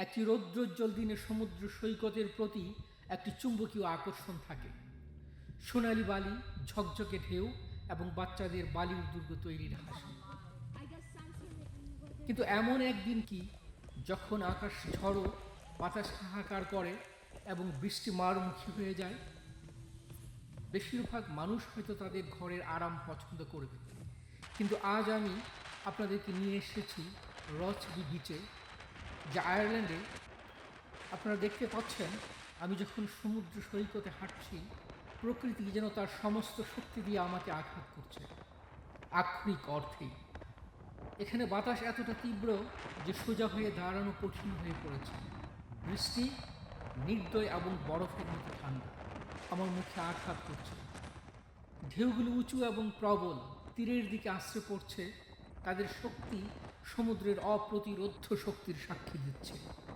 একটি রৌদ্রোজ্জ্বল দিনে সমুদ্র সৈকতের প্রতি একটি চুম্বকীয় আকর্ষণ থাকে। সোনালি বালি, ঝকঝকে ঢেউ এবং বাচ্চাদের বালির দুর্গ তৈরির হাসি। কিন্তু এমন একদিন কি যখন আকাশ ঝড়ো, বাতাস হাহাকার করে এবং বৃষ্টি মারমুখী হয়ে যায়। বেশিরভাগ মানুষ হয়তো তাদের ঘরের আরাম পছন্দ করবে, কিন্তু আজ আমি আপনাদেরকে নিয়ে এসেছি রচবি বিচে, যা আয়ারল্যান্ডে। আপনারা দেখতে পাচ্ছেন, আমি যখন সমুদ্র সৈকতে হাঁটছি, প্রকৃতি যেন তার সমস্ত শক্তি দিয়ে আমাকে আঘাত করছে, আক্ষরিক অর্থেই। এখানে বাতাস এতটা তীব্র যে সোজা হয়ে দাঁড়ানো কঠিন হয়ে পড়েছে। বৃষ্টি নির্দয় এবং বরফের মতো ঠান্ডা আমার মুখে আঘাত করছে। ঢেউগুলো উঁচু এবং প্রবল, তীরের দিকে আশ্রে পড়ছে। তাদের শক্তি সমুদ্রের অপ্রতিরোধ্য শক্তির সাক্ষী দিচ্ছে।